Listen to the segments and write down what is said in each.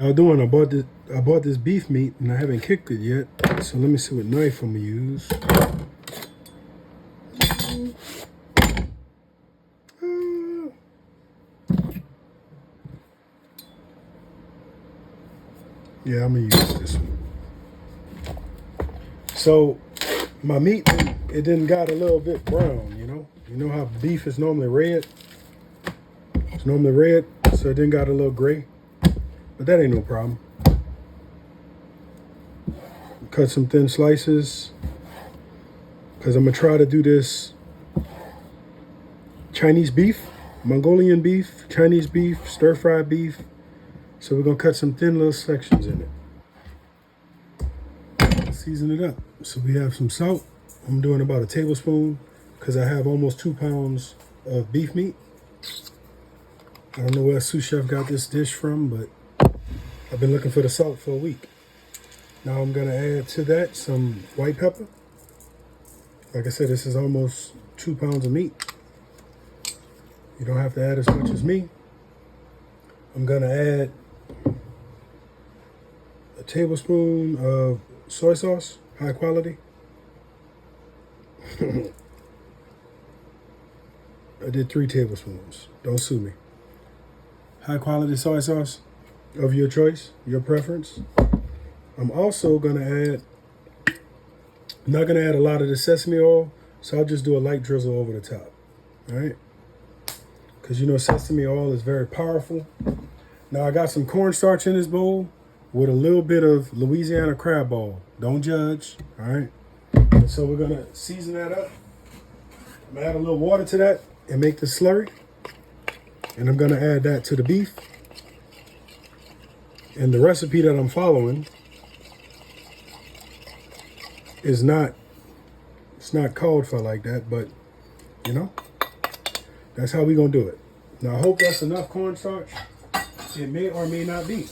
How doing? I bought this beef meat and I haven't kicked it yet. So let me see what knife I'm gonna use. Yeah, I'm gonna use this one. So my meat, it didn't got a little bit brown, you know? You know how beef is normally red? It's normally red, so it didn't got a little gray. But that ain't no problem. Cut some thin slices, because I'm gonna try to do this Chinese beef, Mongolian beef, Chinese beef, stir-fried beef. So we're gonna cut some thin little sections in it. Season it up. So we have some salt. I'm doing about a tablespoon because I have almost 2 pounds of beef meat. I don't know where a sous chef got this dish from, but I've been looking for the salt for a week. Now I'm gonna add to that some white pepper. Like I said, this is almost 2 pounds of meat. You don't have to add as much as me. I'm gonna add a tablespoon of soy sauce, high quality. I did 3 tablespoons. Don't sue me. High quality soy sauce of your choice, your preference. I'm also gonna add, I'm not gonna add a lot of the sesame oil, so I'll just do a light drizzle over the top. All right? Because you know sesame oil is very powerful. Now I got some cornstarch in this bowl with a little bit of Louisiana crab ball. Don't judge, all right? And so we're gonna season that up. I'm gonna add a little water to that and make the slurry. And I'm gonna add that to the beef. And the recipe that I'm following is not, it's not called for like that, but you know, that's how we gonna do it. Now I hope that's enough cornstarch. It may or may not be.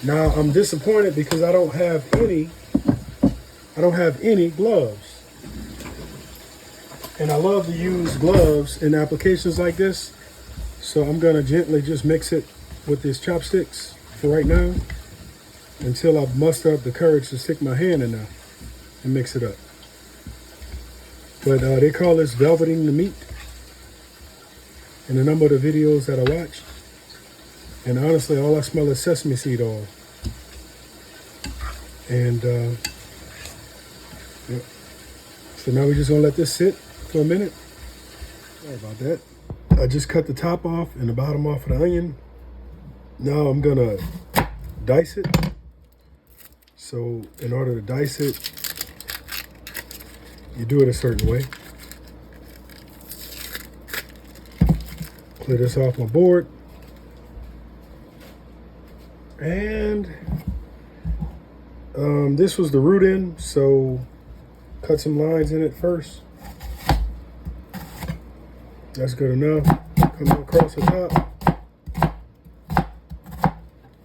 Now I'm disappointed because I don't have any gloves. And I love to use gloves in applications like this. So I'm gonna gently just mix it with these chopsticks for right now until I muster up the courage to stick my hand in there and mix it up. But they call this velveting the meat in a number of the videos that I watch. And honestly, all I smell is sesame seed oil. And yep. So now we're just gonna let this sit for a minute. Sorry about that. I just cut the top off and the bottom off of the onion. Now I'm gonna dice it. So in order to dice it, you do it a certain way. Clear this off my board. And this was the root end, so cut some lines in it first. That's good enough. Come across the top.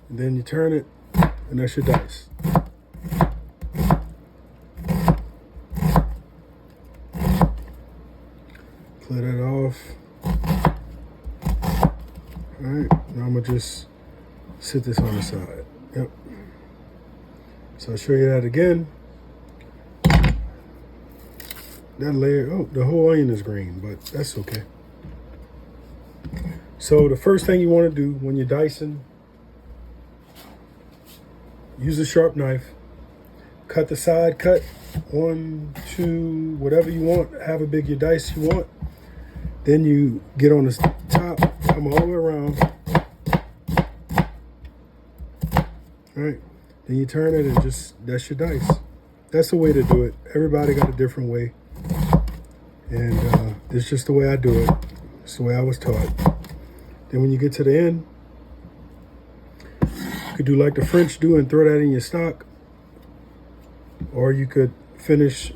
And then you turn it, and that's your dice. Clear that off. All right, now I'm gonna just sit this on the side. Yep. So I'll show you that again. That layer, oh, the whole onion is green, but that's okay. So the first thing you want to do when you're dicing, use a sharp knife. Cut the side cut, 1, 2, whatever you want, however big your dice you want. Then you get on the top, come all the way around. All right, then you turn it and just, that's your dice. That's the way to do it. Everybody got a different way. And it's just the way I do it. It's the way I was taught. Then when you get to the end, you could do like the French do and throw that in your stock. Or you could finish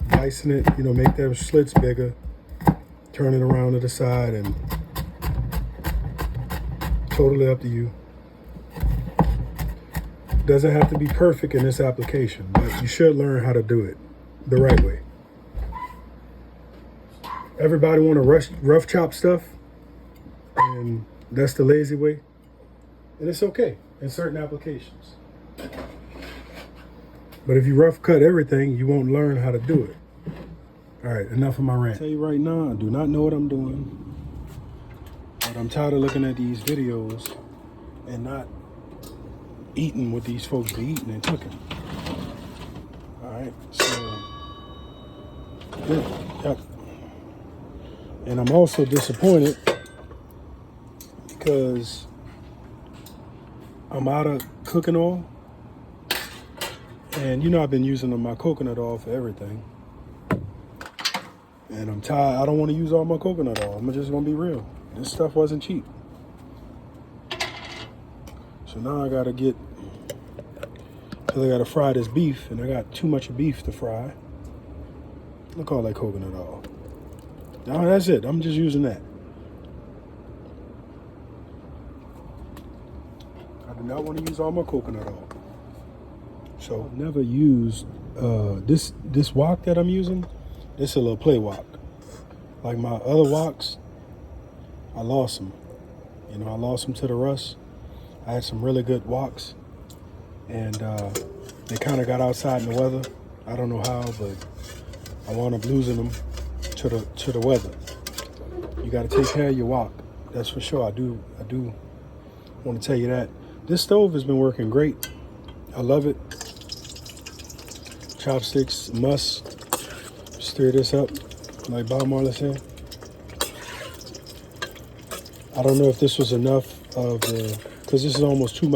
dicing it, you know, make them slits bigger, turn it around to the side, and totally up to you. Doesn't have to be perfect in this application, but you should learn how to do it the right way. Everybody want to rough chop stuff, and that's the lazy way, and it's okay. in certain applications. But if you rough cut everything, you won't learn how to do it. All right, enough of my rant. I'll tell you right now, I do not know what I'm doing, but I'm tired of looking at these videos and not eating what these folks be eating and cooking. All right, so yeah. And I'm also disappointed because I'm out of cooking oil. And you know I've been using my coconut oil for everything. And I'm tired. I don't want to use all my coconut oil. I'm just going to be real. This stuff wasn't cheap. So now I got to get, because I got to fry this beef, and I got too much beef to fry. Look all that coconut oil. Now that's it. I'm just using that. I do not want to use all my coconut oil. So I've never used this wok that I'm using. This is a little play wok. Like my other woks, I lost them. You know, I lost them to the rust. I had some really good woks, and they kind of got outside in the weather. I don't know how, but I wound up losing them to the weather. You got to take care of your wok. That's for sure. I do want to tell you that. This stove has been working great. I love it. Chopsticks must. Stir this up, like Bob Marley said. I don't know if this was enough of the, because this is almost 2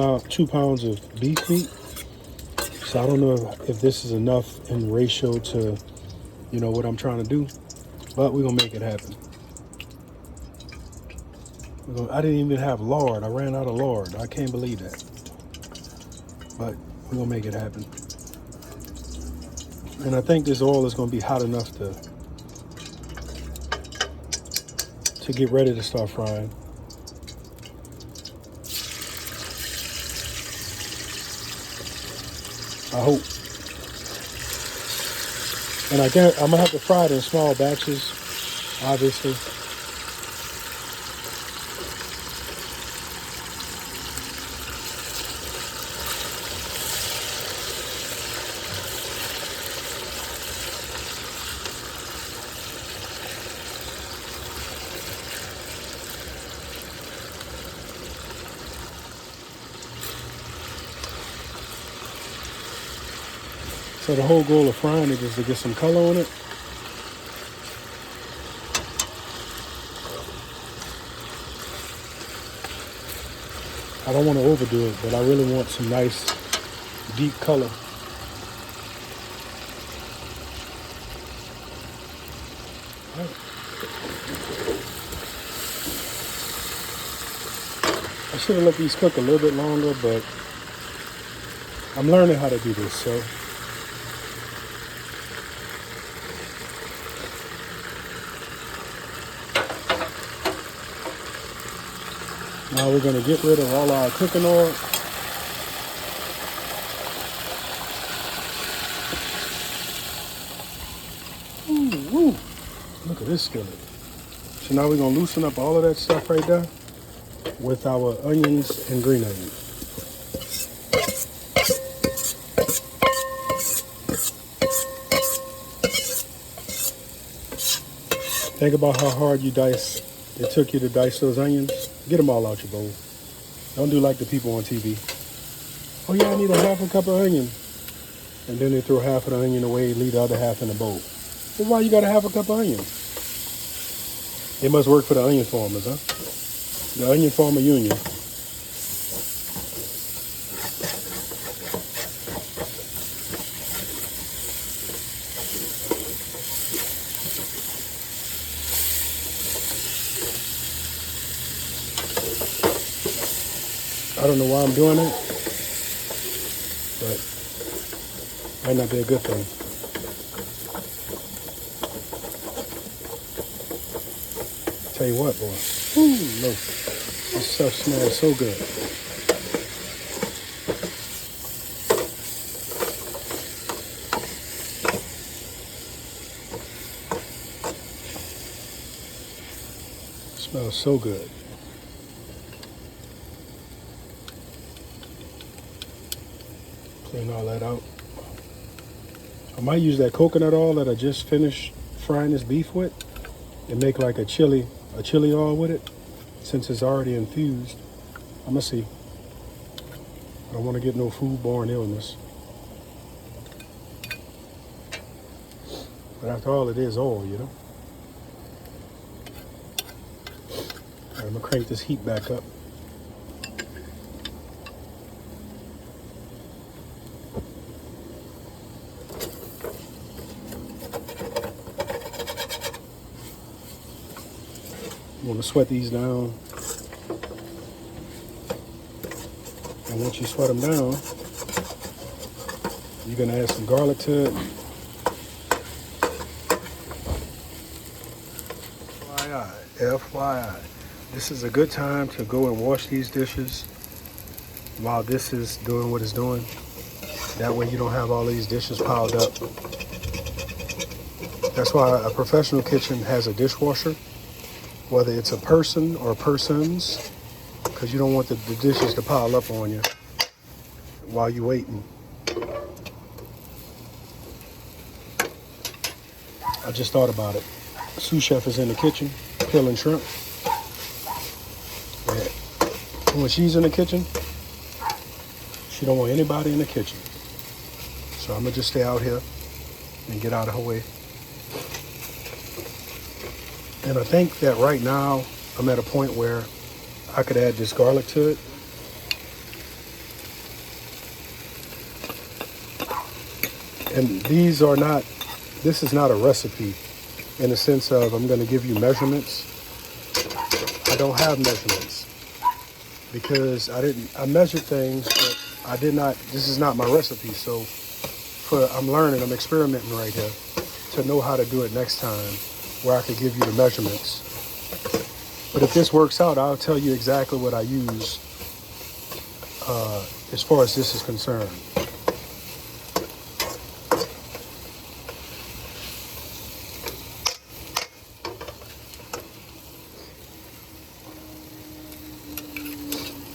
pounds of beef meat. So I don't know if this is enough in ratio to, you know, what I'm trying to do. But we're going to make it happen. I didn't even have lard. I ran out of lard. I can't believe that. But we're going to make it happen. And I think this oil is going to be hot enough to get ready to start frying. I hope. And I'm going to have to fry it in small batches, obviously. So the whole goal of frying it is to get some color on it. I don't want to overdo it, but I really want some nice, deep color. I should have let these cook a little bit longer, but I'm learning how to do this, so. Now we're going to get rid of all our cooking oil. Ooh. Look at this skillet. So now we're going to loosen up all of that stuff right there with our onions and green onions. Think about how hard it took you to dice those onions. Get them all out your bowl. Don't do like the people on TV. Oh yeah, I need a half a cup of onion. And then they throw half of the onion away, leave the other half in the bowl. Well, why you got a half a cup of onion? It must work for the onion farmers, huh? The onion farmer union. I don't know why I'm doing it, but it might not be a good thing. Tell you what, boy. Ooh, look. This stuff smells so good. It smells so good. Strain all that out. I might use that coconut oil that I just finished frying this beef with and make like a chili oil with it, since it's already infused. I'm gonna see. I don't want to get no foodborne illness. But after all, it is oil, you know. All right, I'm gonna crank this heat back up. You want to sweat these down. And once you sweat them down, you're going to add some garlic to it. FYI, this is a good time to go and wash these dishes while this is doing what it's doing. That way you don't have all these dishes piled up. That's why a professional kitchen has a dishwasher, whether it's a person or persons, because you don't want the dishes to pile up on you while you're waiting. I just thought about it. Sous chef is in the kitchen peeling shrimp. And when she's in the kitchen, she don't want anybody in the kitchen. So I'm gonna just stay out here and get out of her way. And I think that right now I'm at a point where I could add this garlic to it. And this is not a recipe in the sense of I'm going to give you measurements. I don't have measurements because I measured things, but I did not, this is not my recipe. So I'm learning, I'm experimenting right here to know how to do it next time where I could give you the measurements. But if this works out, I'll tell you exactly what I use as far as this is concerned.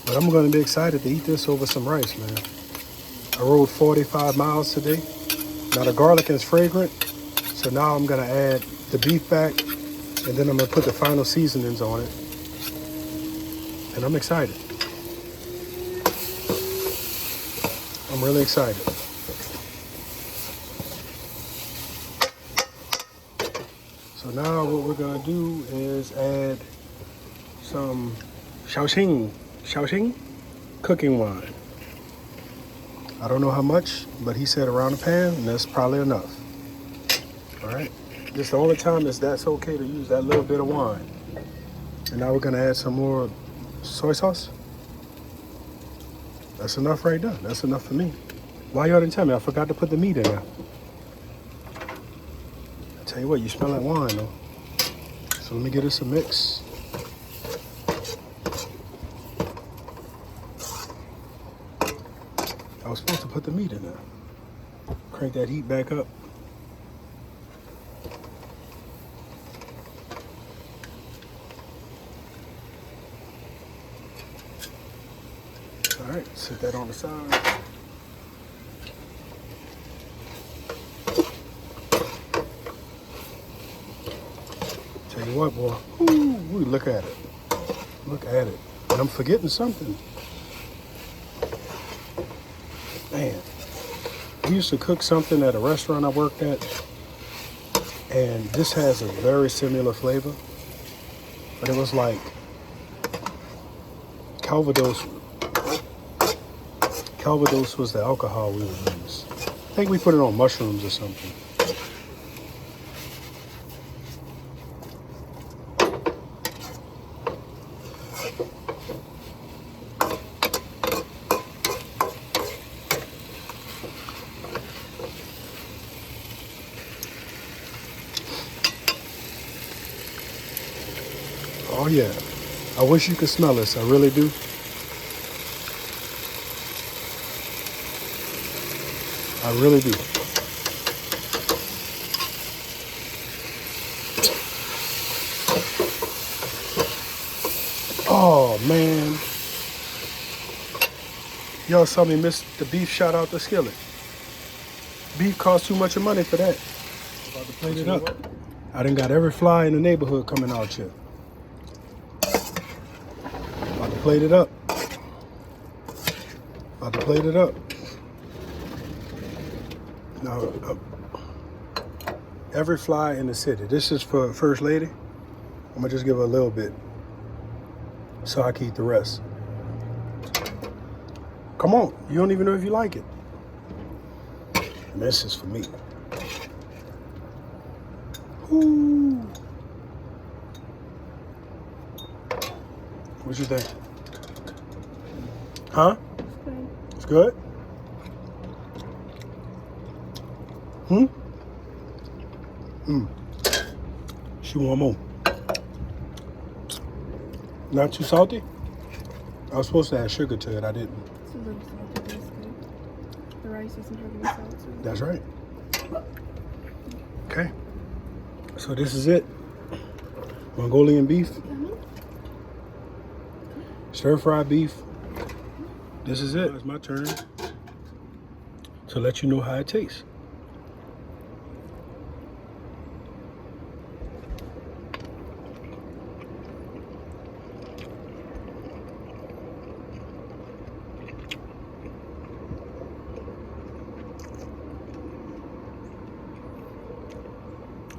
But I'm going to be excited to eat this over some rice, man. I rode 45 miles today. Now the garlic is fragrant, so now I'm going to add the beef back, and then I'm going to put the final seasonings on it. And I'm excited. I'm really excited. So now what we're going to do is add some Shaoxing cooking wine. I don't know how much, but he said around a pan, and that's probably enough. All right. This is the only time that's okay to use that little bit of wine. And now we're going to add some more soy sauce. That's enough right there. That's enough for me. Why y'all didn't tell me? I forgot to put the meat in there. I tell you what, you smell that wine though. So let me get us a mix. I was supposed to put the meat in there. Crank that heat back up. All right, set that on the side. Tell you what, boy. Ooh, look at it. Look at it. And I'm forgetting something. Man, we used to cook something at a restaurant I worked at, and this has a very similar flavor, but it was like Calvados. Calvados was the alcohol we would use. I think we put it on mushrooms or something. Oh yeah, I wish you could smell this, I really do. I really do. Oh man, Y'all saw me miss the beef shot out the skillet. Beef costs too much money for that. About to plate it up. I done got every fly in the neighborhood coming out here. About to plate it up. About to plate it up. Now, every fly in the city. This is for First Lady. I'm gonna just give her a little bit so I can eat the rest. Come on, you don't even know if you like it. And this is for me. Ooh. What you think? Huh? It's good. She want more. Not too salty? I was supposed to add sugar to it. I didn't. It's a little salty, but it's good. The rice doesn't have any salt to it. That's right. Okay. So this is it. Mongolian beef. Stir-fried beef. This is it. It's my turn to let you know how it tastes.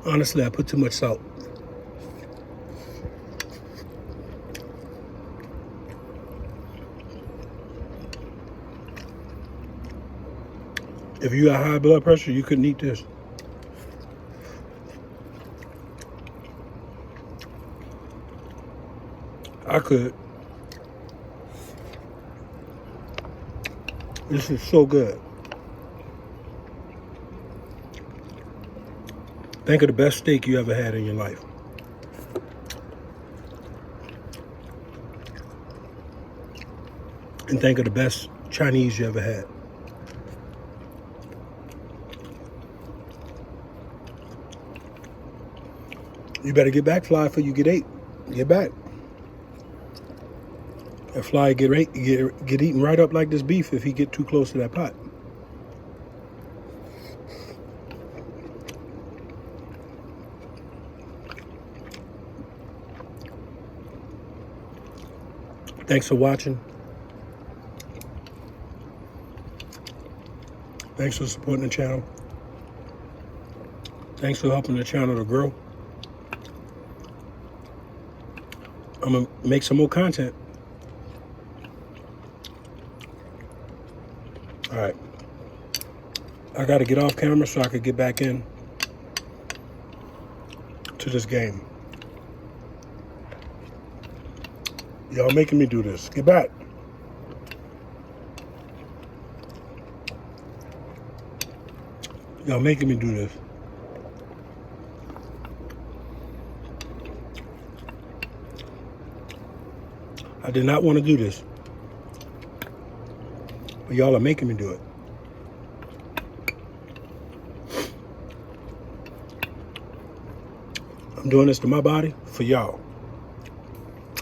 Honestly, I put too much salt. If you got high blood pressure, you couldn't eat this. I could. This is so good. Think of the best steak you ever had in your life. And think of the best Chinese you ever had. You better get back, fly, before you get ate. Get back. That fly get eaten right up like this beef if he get too close to that pot. Thanks for watching. Thanks for supporting the channel. Thanks for helping the channel to grow. I'm gonna make some more content. All right. I gotta get off camera so I could get back in to this game. Y'all making me do this. Get back. Y'all making me do this. I did not want to do this. But y'all are making me do it. I'm doing this to my body for y'all.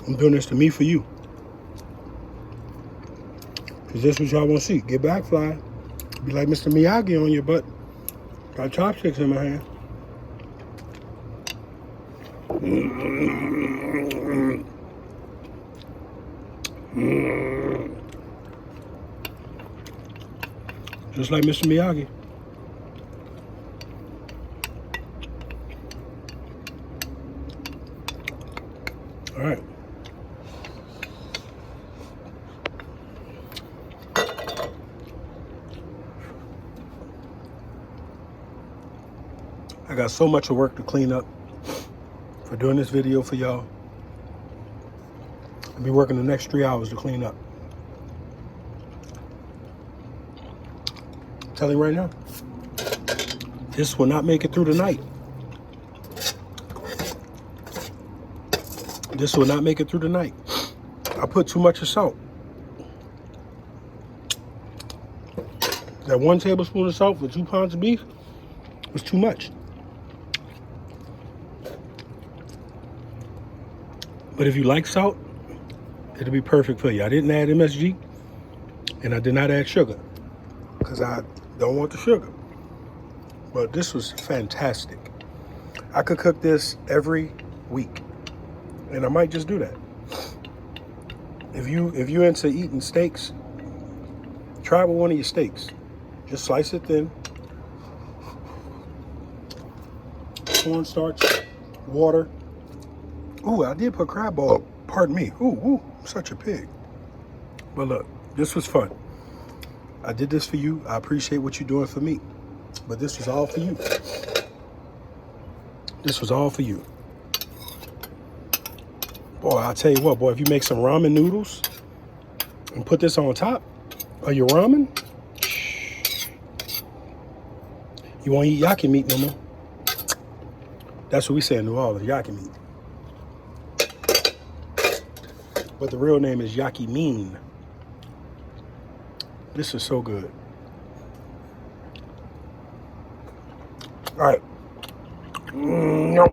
I'm doing this to me for you. Because this is what y'all want to see. Get back, fly. Be like Mr. Miyagi on your butt. Got chopsticks in my hand. Just like Mr. Miyagi. All right. I got so much work to clean up for doing this video for y'all. I'll be working the next 3 hours to clean up. I'm telling you right now, this will not make it through the night. This will not make it through the night. I put too much of salt. That 1 tablespoon of salt for 2 pounds of beef was too much. But if you like salt, it'll be perfect for you. I didn't add MSG And I did not add sugar because I don't want the sugar. But this was fantastic. I could cook this every week. And I might just do that. If you into eating steaks, try it with one of your steaks. Just slice it thin. Cornstarch, water. Ooh, I did put crab ball. Pardon me. Ooh, I'm such a pig. But look, this was fun. I did this for you. I appreciate what you're doing for me. But this was all for you. This was all for you. Boy, I'll tell you what, boy, if you make some ramen noodles and put this on top of your ramen, you won't eat yaki meat no more. That's what we say in New Orleans, yaki meat. But the real name is yaki mean. This is so good. All right.